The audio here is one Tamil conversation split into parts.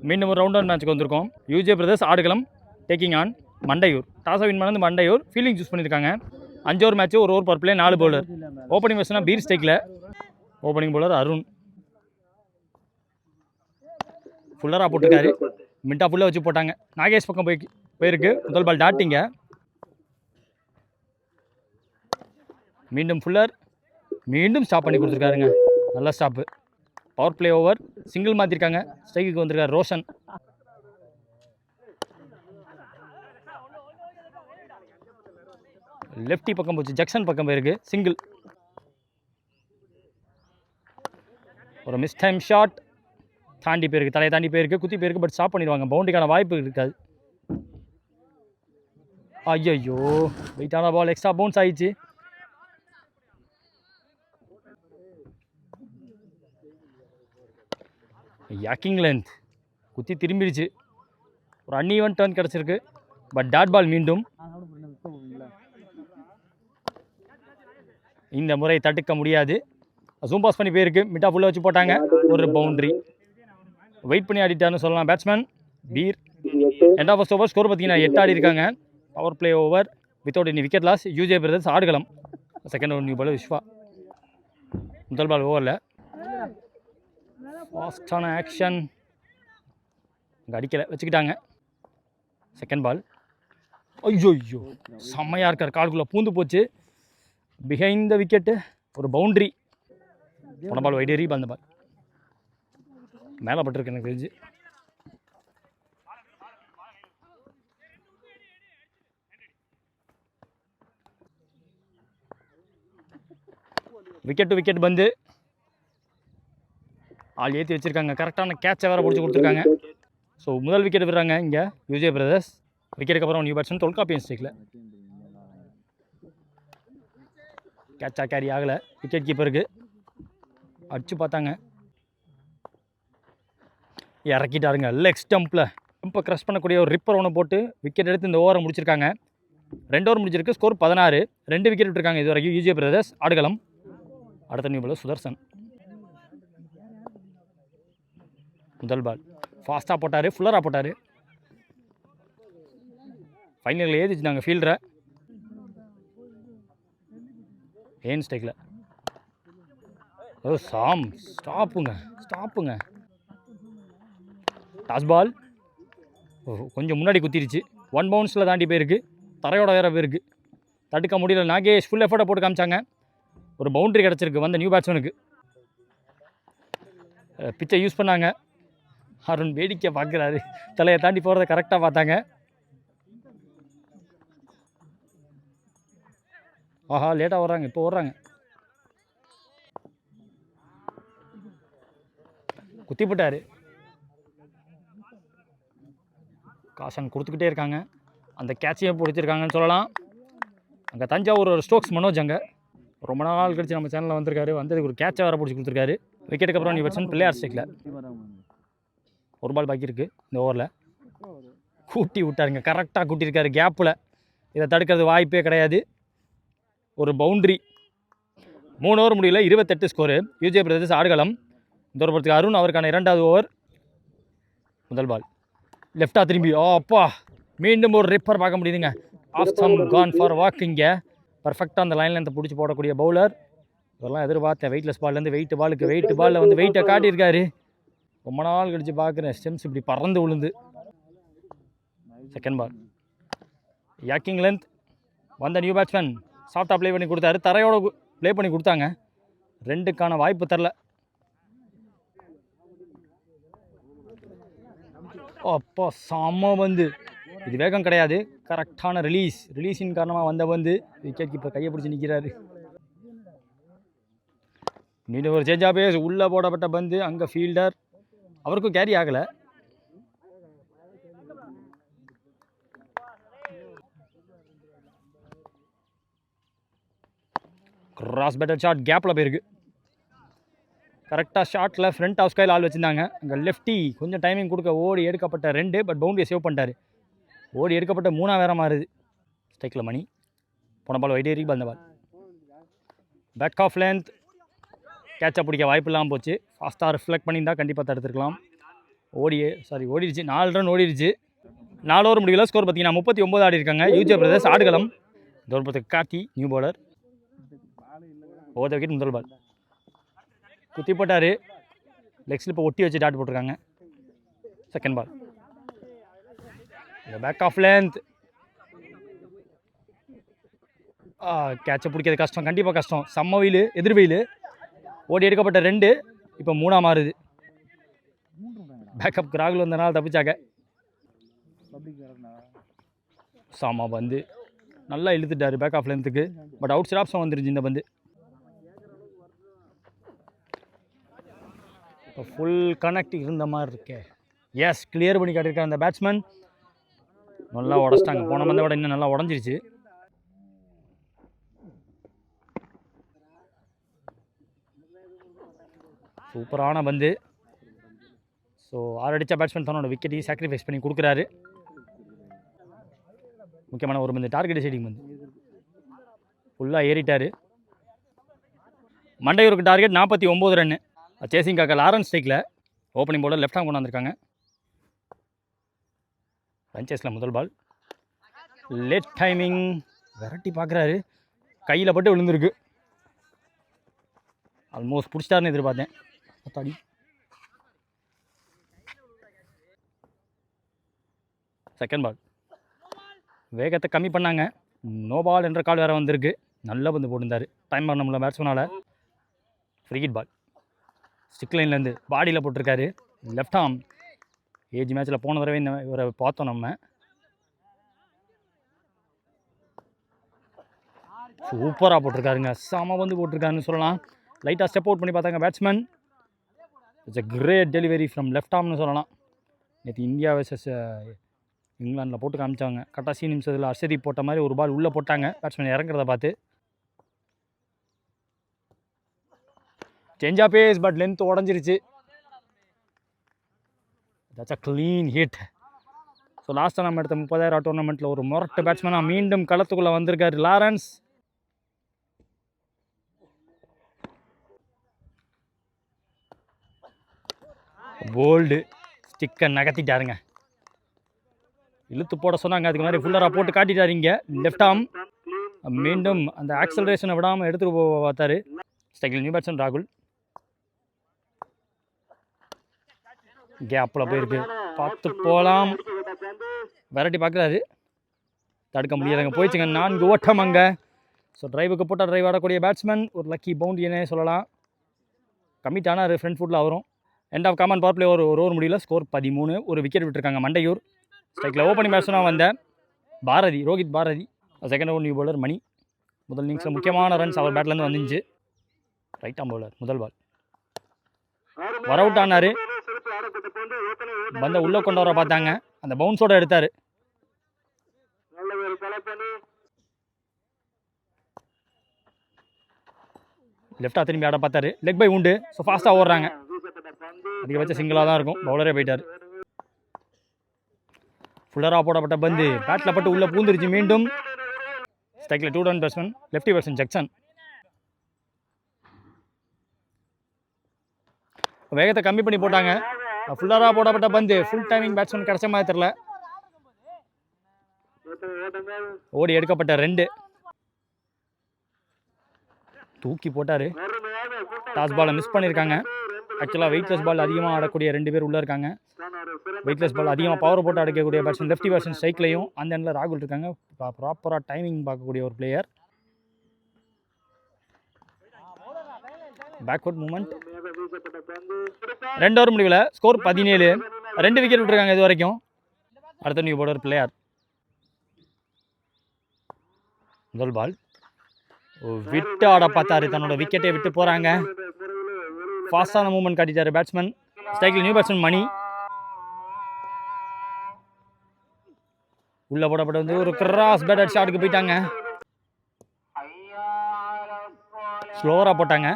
மீண்டும் ஒரு ரவுண்ட் மேட்ச்சுக்கு வந்திருக்கோம். UJ brothers Aadukalam taking on Mandaiyur. டாஸை வின் பண்ணது மண்டையூர். ஃபீல்டிங் சூஸ் பண்ணியிருக்காங்க. 5 ஓவர் மேட்ச்சு, 1 over power play, 4 bowler. Opening பேட்ஸ்னா பீர் ஸ்டேக்கில். Opening bowler Arun. ஃபுல்லராக போட்டிருக்காரு. மின்டா ஃபுல்லாக வச்சு போட்டாங்க. நாகேஷ் பக்கம் போயிருக்கு. முதல் பால் டாட்டிங்க. மீண்டும் ஃபுல்லர். மீண்டும் ஸ்டாப் பண்ணி கொடுத்துருக்காருங்க. நல்ல stop. Power play over. Single மாற்றிருக்காங்க. ஸ்ட்ரைக்குக்கு வந்திருக்காரு ரோஷன். லெஃப்டி பக்கம் போச்சு. ஜக்சன் பக்கம் போயிருக்கு. சிங்கிள். ஒரு மிஸ் டைம் ஷாட். தாண்டி போயிருக்கு. தலையை தாண்டி போயிருக்கு. குத்தி போயிருக்கு. பட் ஸ்டாப் பண்ணிடுவாங்க. பவுண்டரிக்கான வாய்ப்பு இருக்காது. ஐயோ, வெயிட்டான பால். எக்ஸ்ட்ரா பவுன்ஸ் ஆயிடுச்சு. யாக்கிங் லென்த் குத்தி திரும்பிடுச்சு. ஒரு அன்இவன் டர்ன் கிடச்சிருக்கு. But dot ball. மீண்டும் இந்த முறை தடுக்க முடியாது. ஜூம் பாஸ் பண்ணி போயிருக்கு. மிட்டா ஃபுல்லாக வச்சு போட்டாங்க. ஒரு பவுண்ட்ரி. வெயிட் பண்ணி ஆடிட்டாருன்னு சொல்லலாம் batsman Peer. End of first over. Score பார்த்தீங்கன்னா 8 ஆடி இருக்காங்க. Power play over without any wicket loss. UJ brothers Aadukalam. Second over new ball Vishwa. முதல் பால் ஓவரில் ஃபாஸ்டான ஆக்ஷன். இங்கே அடிக்கலை, வச்சுக்கிட்டாங்க. Second ball. ஐயோ செம்மையாக இருக்கார். கால்குள்ளே பூந்து போச்சு. Behind the wicket. ஒரு பவுண்ட்ரி. போன பால் வைட் ஏறி அந்த பால் மேலே பட்டிருக்கு எனக்கு தெரிஞ்சு. விக்கெட் டு விக்கெட் பந்து. ஆள் ஏற்றி வச்சுருக்காங்க. கரெக்டான கேட்சை வேறு பிடிச்சி கொடுத்துருக்காங்க. ஸோ முதல் விக்கெட் விடுறாங்க இங்கே யூஜே பிரதர்ஸ். விக்கெட்டுக்கு அப்புறம் நியூ பேட்ஸ்மேன் தொல்காப்பியன் ஸ்ட்ரைக்கில். கேட்சா கேரி ஆகலை. விக்கெட் கீப்பருக்கு அடிச்சு பார்த்தாங்க. இறக்கிட்டாருங்க. லெக் ஸ்டம்பில் ஸ்டம்பை க்ரஷ் பண்ணக்கூடிய ஒரு ரிப்பர் ஒன்று போட்டு விக்கெட் எடுத்து இந்த ஓவரை முடிச்சிருக்காங்க. 2 ஓவர் முடிச்சிருக்கு. ஸ்கோர் 16. 2 விக்கெட் விட்டுருக்காங்க இது வரைக்கும் யூஜே பிரதர்ஸ் ஆடுகளம். அடுத்த நியூ பால் சுதர்சன். முதல் பால் ஃபாஸ்ட்டாக போட்டார். ஃபுல்லராக போட்டார். ஃபைனலில் ஏதிச்சுனாங்க ஃபீல்டரை. ஏன் ஸ்டேக்கில். சாம் ஸ்டாப்புங்க. டாஸ் பால் கொஞ்சம் முன்னாடி குத்திருச்சு. 1 பவுன்ஸில் தாண்டி போயிருக்கு. தரையோட வேற போயிருக்கு. தடுக்க முடியல. நாகேஷ் ஃபுல் எஃபர்ட்டை போட்டு காமிச்சாங்க. ஒரு பவுண்டரி கிடச்சிருக்கு வந்த நியூ பேட்ஸ்மேனுக்கு. பிச்சை யூஸ் பண்ணாங்க. அருண் வேடிக்கை பார்க்குறாரு. தலையை தாண்டி போகிறத கரெக்டாக பார்த்தாங்க. ஆஹா, லேட்டாக வர்றாங்க. இப்போ வர்றாங்க. குத்தி போட்டார். காஷன் கொடுத்துக்கிட்டே இருக்காங்க. அந்த கேட்சையும் பிடிச்சிருக்காங்கன்னு சொல்லலாம். அங்கே தஞ்சாவூர் ஒரு ஸ்டோக்ஸ் மனோஜ் அங்கே ரொம்ப நாள் கழிச்சு நம்ம சேனலில் வந்திருக்காரு. வந்ததுக்கு ஒரு கேட்சை வேறு பிடிச்சி கொடுத்துருக்காரு. விக்கெட்டுக்கு அப்புறம் நியூ பேட்ஸ்மேன் பிள்ளையார் ஸ்டேக்கில். ஒரு பால் பாக்கி இருக்குது இந்த ஓவரில். கூட்டி விட்டாருங்க. கரெக்டாக கூட்டியிருக்காரு கேப்பில். இதை தடுக்கிறது வாய்ப்பே கிடையாது. ஒரு பவுண்ட்ரி. 3 ஓவர் முடியல. 28 ஸ்கோரு யூஜே பிரதர்ஸ் ஆடுகளம். இந்த ஒரு படத்துக்கு அருண் அவருக்கான 2வது ஓவர். முதல் பால் லெஃப்டாக திரும்பி. அப்பா, மீண்டும் ஒரு ரிப்பர் பார்க்க முடியுதுங்க. ஆஃப் ஸ்டம் கான் ஃபார் வாக்கிங்க. பர்ஃபெக்டாக அந்த லைனில் இந்த பிடிச்சி போடக்கூடிய பவுலர். இதெல்லாம் எதிர்பார்த்தேன். வெயிட்லெஸ் பால்லேருந்து வெயிட் பாலில் வந்து வெயிட்டை காட்டியிருக்காரு. ரொம்ப நாள் கழிச்சு பார்க்குறேன் ஸ்டெம்ஸ் இப்படி பறந்து விழுந்து. Second ball யாக்கிங் length. வந்த நியூ பேட்ஸ்மேன் சாஃப்டாக ப்ளே பண்ணி கொடுத்தாரு. தரையோட ப்ளே பண்ணி கொடுத்தாங்க. 2க்கான வாய்ப்பு தரல. அப்பா, செம்ம வந்து. இது வேகம் கிடையாது. கரெக்டான ரிலீஸின் காரணமாக வந்த வந்து விக்கெட் கீப்பர் கையை பிடிச்சி நிற்கிறாரு. மீண்டும் ஒரு சேஞ்ச் ஆஃப் பேஸ். உள்ளே போடப்பட்ட பந்து. அங்கே ஃபீல்டர் அவருக்கும் கேரி ஆகலை. கிராஸ் பேட்டர் ஷாட் கேப்பில் போயிருக்கு. கரெக்டாக ஷாட்டில் ஃப்ரண்ட் ஆஃப் ஸ்கைல் ஆள் வச்சுருந்தாங்க. அங்கே லெஃப்டி கொஞ்சம் டைமிங் கொடுக்க ஓடி எடுக்கப்பட்ட 2. பட் பவுண்டரியை சேவ் பண்ணிட்டார். ஓடி எடுக்கப்பட்ட 3 வேற மாறுது. ஸ்ட்ரைக்கில் மணி. போன பால் வைட் ஏறி வந்த பால். Back of length. கேட்சை பிடிக்க வாய்ப்பு இல்லாமல் போச்சு. ஃபாஸ்ட்டாக ரிஃப்ளெக்ட் பண்ணியிருந்தால் கண்டிப்பாக தடுத்துருக்கலாம். ஓடிடுச்சு 4 ரன் ஓடிடுச்சு. 4 ஓவர் முடிவில் ஸ்கோர் பார்த்தீங்கன்னா 39 ஆடி இருக்காங்க. யூஜே பிரதர்ஸ் ஆடுகளம். இந்த ஒரு பத்து கார்த்தி நியூ பாலர். ஓத விக்கெட் முதல் பால் குத்தி போட்டார். லெக் ஸ்லிப்பை ஒட்டி வச்சு டாட் போட்டிருக்காங்க. Second ball back of length. கேட்சை பிடிக்கிறது கஷ்டம், கண்டிப்பாக கஷ்டம். செம்ம வெயில், எதிர் வெயில். ஓடி எடுக்கப்பட்ட 2 இப்போ 3 மாறுது. பேக்கப் ராகுல் வந்தனால தப்பிச்சாங்க. சாமா பந்து நல்லா இழுத்துட்டாரு பேக் ஆஃப் லென்த்துக்கு. பட் அவுட் சைட் ஆப்ஷன் வந்துருச்சு இந்த பந்து. இப்போ ஃபுல் கனெக்ட் இருந்த மாதிரி இருக்கே. எஸ், கிளியர் பண்ணி காட்டியிருக்காங்க அந்த பேட்ஸ்மேன். நல்லா உடச்சிட்டாங்க. போன பந்தை விட இன்னும் நல்லா உடஞ்சிருச்சு. சூப்பரான பந்து. ஸோ 6 அடித்த பேட்ஸ்மேன் தன்னோட விக்கெட்டையும் சாக்ரிஃபைஸ் பண்ணி கொடுக்குறாரு. முக்கியமான ஒரு பந்து டார்கெட் சைடிங் பந்து. ஃபுல்லாக ஏறிட்டார். மண்டையூருக்கு டார்கெட் 49 ரன்னு. சேசிங் காக்க லாரன்ஸ் ஸ்ட்ரைக்கில். ஓப்பனிங் போர்டில் லெஃப்ட் ஹேண்ட் கொண்டு வந்திருக்காங்க. பஞ்சஸில் முதல் பால். Late timing. விரட்டி பார்க்குறாரு. கையில் பட்டு விழுந்திருக்கு. ஆல்மோஸ்ட் பிடிச்சிட்டாருன்னு எதிர்பார்த்தேன். அத்தாடி. Second ball. வேகத்தை கம்மி பண்ணாங்க. நோ பால் என்ற கால் வேறு வந்திருக்கு. நல்ல பந்து போட்டிருந்தார். டைம் பண்ண முடியல பேட்ஸ்மேனால். Free hit ball. ஸ்டிக் லைன்லேருந்து பாடியில் போட்டிருக்காரு. Left arm. ஏஜ் மேட்ச்சில் போன தடவை இவரை பார்த்தோம் நம்ம. சூப்பராக போட்டிருக்காருங்க. செம வந்து போட்டிருக்காருன்னு சொல்லலாம். லைட்டாக ஸ்டெப் அவுட் பண்ணி பார்த்தாங்க batsman. It's a great delivery from left ஆர்ம்னு சொல்லலாம். நேற்று இந்தியா வர்சஸ் இங்கிலாண்டில் போட்டு காமிச்சாங்க. கடைசி நிமிஷத்தில் அர்ஷதீப் போட்ட மாதிரி ஒரு பால் உள்ளே போட்டாங்க. பேட்ஸ்மேன் இறங்குறத பார்த்து. Change of pace, but length உடஞ்சிருச்சு. That's a clean hit. So லாஸ்ட்டாக நம்ம எடுத்த 30,000 டோர்னமெண்ட்டில் ஒரு மொரட்டு பேட்ஸ்மேனாக மீண்டும் களத்துக்குள்ளே வந்திருக்காரு லாரன்ஸ். போல்டு. ஸ்டிக்கை நகர்த்திட்டாருங்க. இழுத்து போட சொன்னாங்க. அதுக்கு மாதிரி ஃபுல்லராக போட்டு காட்டிட்டாருங்க. லெஃப்ட் ஆர்ம் மீண்டும் அந்த ஆக்சலரேஷனை விடாமல் எடுத்துகிட்டு போக பார்த்தாரு. ஸ்டைக்கில் நியூ பேட்ஸ்மேன் ராகுல். கேப்பில் போயிருக்கு. பார்த்து போகலாம். வெரைட்டி பார்க்குறாரு. தடுக்க முடியாதுங்க. போயிடுச்சுங்க. 4 ஓட்டம் அங்கே. ஸோ டிரைவுக்கு போட்டால் டிரைவ் ஆடக்கூடிய பேட்ஸ்மேன். ஒரு லக்கி பவுண்டரினே சொல்லலாம். கமிட் ஆனார் ஃப்ரண்ட் ஃபுட்டில் அவரும். End of common power play ஒரு ஓவர் முடியல. ஸ்கோர் 13. ஒரு விக்கெட் விட்டுருக்காங்க மண்டையூர். ஸ்ட்ரைக்கில் ஓப்பனிங் பேட்ஸ்மேனாக வந்த Bharathi, Rohit Bharathi. Second over new bowler Mani. முதல் இன்னிங்ஸில் முக்கியமான ரன்ஸ் அவர் பேட்லேருந்து வந்துச்சு. ரைட் ஆம் பவுலர். முதல் பால் வர அவுட் ஆனார். பந்தை உள்ளே கொண்டு வர பார்த்தாங்க. அந்த பவுன்ஸோட எடுத்தார். லெஃப்டாக திரும்பி ஆட பார்த்தாரு. லெக் பை உண்டு. ஸோ ஃபாஸ்ட்டாக ஓடுறாங்க. அதிகபட்ச சிங்கிளாக தான் இருக்கும். பவுலரே போயிட்டார். ஃபுல்லராக போடப்பட்ட பந்து பேட்டில் பட்டு உள்ளே பூந்துருச்சு. மீண்டும் ஸ்ட்ரைக்கில் 2 run batsman. Lefty batsman Jackson. வேகத்தை கம்மி பண்ணி போட்டாங்க. ஃபுல்லராக போடப்பட்ட பந்து ஃபுல் டைமிங் பேட்ஸ்மேன் கிடைச்ச மாதிரி தெரில. ஓடி எடுக்கப்பட்ட 2. தூக்கி போட்டார். டாஸ் பாலை மிஸ் பண்ணியிருக்காங்க. ஆக்சுவலாக வெயிட்லெஸ் பால் அதிகமாக ஆடக்கூடிய 2 பேர் உள்ளே இருக்காங்க. வெயிட்லெஸ் பால் அதிகமாக பவர் போட்டு அடிக்கக்கூடிய பேட்ஸ்மேன் லெஃப்டி பேட்ஸ்மேன் ஸ்ட்ரைக்லையும் அந்த எண்டில் ராகுல் இருக்காங்க. ப்ராப்பராக டைமிங் பார்க்கக்கூடிய ஒரு பிளேயர். Backward movement. 2 ஓவர் முடிவில் ஸ்கோர் 17. 2 விக்கெட் விட்டுருக்காங்க இது வரைக்கும். அடுத்த நியூ பவுலர் பிளேயர். முதல் பால் விட்டு ஆட பார்த்தாரு. தன்னோட விக்கெட்டை விட்டு போகிறாங்க. ஃபாஸ்டான மூவ்மெண்ட் காட்டிட்டாரு பேட்ஸ்மேன். ஸ்ட்ரைக்கில் நியூ பேட்ஸ்மேன் மணி. உள்ள போடப்பட்ட வந்து ஒரு கிராஸ் பேட்டர் ஷாட்டுக்கு போயிட்டாங்க. ஸ்லோவராக போட்டாங்க.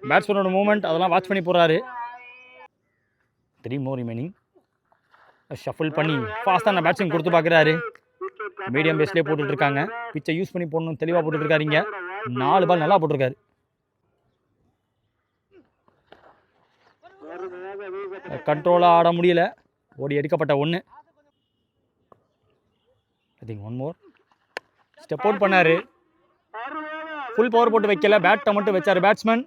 பேட்ஸ்மேனோட மூவ்மெண்ட் அதெல்லாம் வாட்ச் பண்ணி போடுறாரு. 3 more remaining. ஷஃபிள் பண்ணி ஃபாஸ்ட்டான பேட்ஸிங் கொடுத்து பார்க்குறாரு. மீடியம் பேஸ்லேயே போட்டுட்ருக்காங்க. பிச்சை யூஸ் பண்ணி போடணும் தெளிவாக போட்டுட்ருக்காருங்க. 4 பால் நல்லா போட்டிருக்காரு. கண்ட்ரோலாக ஆட முடியல. ஓடி எடுக்கப்பட்ட 1. I think 1 more. Step out பண்ணார். ஃபுல் பவர் போட்டு வைக்கல, பேட்டை மட்டும் வச்சார் பேட்ஸ்மேன்.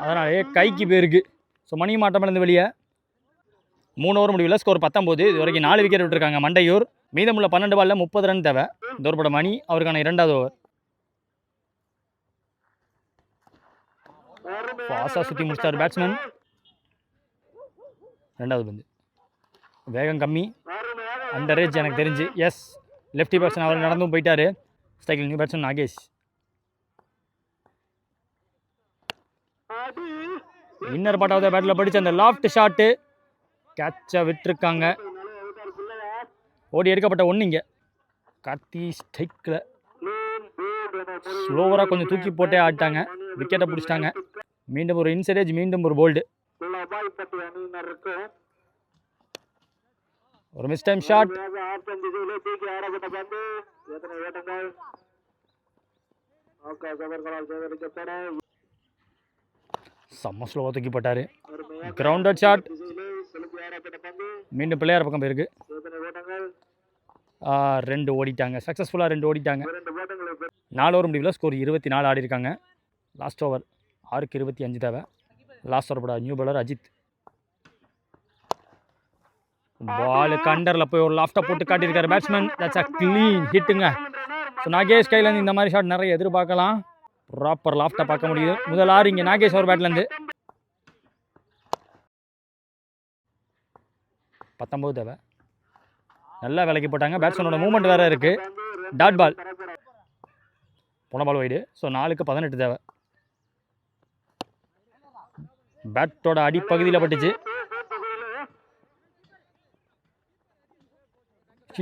அதனாலே கைக்கு போயிருக்கு. ஸோ மணி மாட்டம் இருந்து வெளியே. 3 ஓவர் முடிவில் ஸ்கோர் 19. இது வரைக்கும் 4 விக்கெட் விட்டுருக்காங்க மண்டையூர். மீதமுள்ள 12 பாலில் 30 ரன் தேவை. தோற்பட மணி அவருக்கான 2வது ஓவர். ஃபாஸ்டாக சுற்றி முடிச்சிட்டார் பேட்ஸ்மேன். 2வது பந்து வேகம் கம்மி, அண்டர் ஏஜ் எனக்கு தெரிஞ்சு. எஸ், லெஃப்டி பேட்ஸ்மேன் அவர் நடந்தும் போயிட்டார். ஸ்ட்ரைக்கில் நியூ பேட்ஸ்மேன் நாகேஷ். இன்னர் பாட்டாவது பேட்டில் படித்து அந்த லாஃப்ட் ஷாட்டு கேட்சை விட்டுருக்காங்க. ஓடி எடுக்கப்பட்ட 1. இங்கே கார்த்தி ஸ்ட்ரைக்கில் ஸ்லோவராக கொஞ்சம் தூக்கி போட்டே ஆட்டாங்க. விக்கெட்டை பிடிச்சிட்டாங்க. மீண்டும் ஒரு இன்சைடேஜ், மீண்டும் ஒரு போல்டு. ஒரு மிஸ் டைம் ஷாட். செம்ம ஸ்லோவாக தூக்கி போட்டார். Grounded shot. மீண்டும் பிள்ளையார் பக்கம் போயிருக்கு. 2 ஓடிட்டாங்க. சக்ஸஸ்ஃபுல்லாக 2 ஓடிட்டாங்க. 4 ஓவர் முடிவில் ஸ்கோர் 24 ஆடி இருக்காங்க. லாஸ்ட் ஓவர் 6க்கு 25 தேவை. லாஸ்ட் ஓவர் போட நியூ பாலர் அஜித். பால் கண்டரில் போய் ஒரு லாஃப்டாக போட்டு காட்டியிருக்காரு பேட்ஸ்மேன். தட்ஸ் அ க்ளீன் ஹிட்டுங்க. ஸோ நாகேஷ் கையிலேருந்து இந்த மாதிரி ஷாட் நிறைய எதிர்பார்க்கலாம். ப்ராப்பர் லாஃப்டாக பார்க்க முடியுது. முதல் 6 இங்கே நாகேஷ் அவர் பேட்லேருந்து. 19 தேவை. நல்லா விலைக்கு போட்டாங்க. பேட்ஸ்மேனோட மூவ்மெண்ட் வேறு இருக்குது. Dot ball. போன பால் வைடு. ஸோ 4க்கு 18 தேவை. பேட்டோட அடிப்பகுதியில் பட்டுச்சு.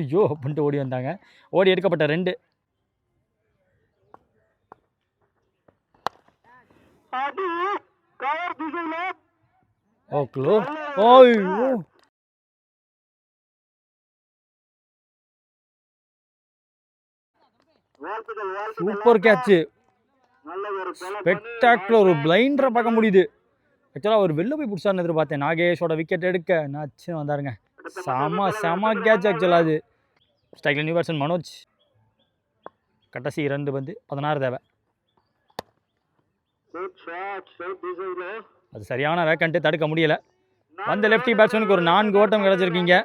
ஐயோ அப்படின்ட்டு ஓடி வந்தாங்க. ஓடி எடுக்கப்பட்ட 2. ஓ சூப்பர் கேட்ச். ஸ்பெக்டாகுலர். ஒரு பிளைண்டரை பார்க்க முடியுது. ஆக்சுவலாக அவர் வெளில போய் பிடிச்சாருன்னு எதிர்பார்த்தேன். நாகேஷோட விக்கெட் எடுக்க நச்சு வந்தாருங்க. செம கேட்ச் ஆக்சுவலாக அது. ஸ்ட்ரைக்கில் நியூ பேட்ஸ்மேன் மனோஜ். கடைசி 2 பந்து 16 தேவை. அது சரியான வேக்கண்ட்டு, தடுக்க முடியலை. வந்த லெஃப்டி பேட்ஸ்மேனுக்கு ஒரு 4 ஓட்டம் கிடச்சிருக்கீங்க.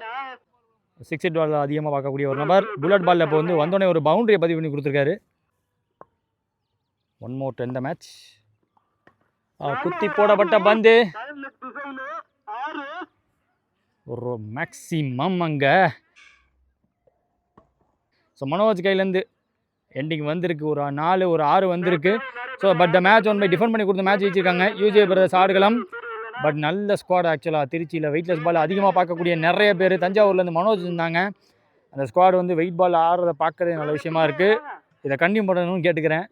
6 ஹிட் பால் அதிகமாக பார்க்கக்கூடிய ஒரு நபர். புல்லட் பாலில் இப்போ வந்தோடனே ஒரு பவுண்டரியை பதிவு பண்ணி கொடுத்துருக்காரு. 1 மோர் 10 மேட்ச். குத்தி போடப்பட்ட பந்து ஒரு மேக்ஸிமம் அங்கே. ஸோ மனோஜ் கையிலேருந்து எண்டிங் வந்திருக்கு. ஒரு 4 ஒரு 6 வந்திருக்கு. So but the match won by defend பண்ணி கொடுத்த மேட்ச் வச்சுருக்காங்க யூஜே பிரதர்ஸ் ஆடுகளம். பட் நல்ல ஸ்குவாட் ஆக்சுவலாக. திருச்சியில் வெயிட்லெஸ் பால் அதிகமாக பார்க்கக்கூடிய நிறைய பேர். தஞ்சாவூர்லேருந்து மனோஜ் இருந்தாங்க. அந்த ஸ்குவாட் வெயிட் பால் ஆடுறத பார்க்குறது நல்ல விஷயமா இருக்குது. இதை கண்டினியூ பண்ணணும்னு கேட்டுக்கிறேன்.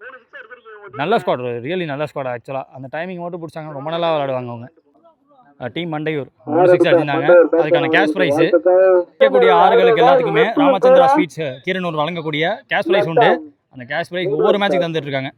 நல்ல ஸ்குவாட், ரியலி நல்ல ஸ்குவாட் ஆக்சுவலாக. அந்த டைமிங் மட்டும் பிடிச்சாங்க, ரொம்ப நல்லா விளையாடுவாங்க அவங்க. டீம் மண்டையூர் 3 6 அடிச்சிருந்தாங்க. அதுக்கான கேஷ் ப்ரைஸு விற்கக்கூடிய ஆறுகளுக்கு எல்லாத்துக்குமே ராமச்சந்திரா ஸ்வீட்ஸ் கீரனூர் வழங்கக்கூடிய கேஷ் ப்ரைஸ் உண்டு. அந்த கேஷ் ப்ரைஸ் ஒவ்வொரு மேட்சுக்கு தந்துட்டு இருக்காங்க.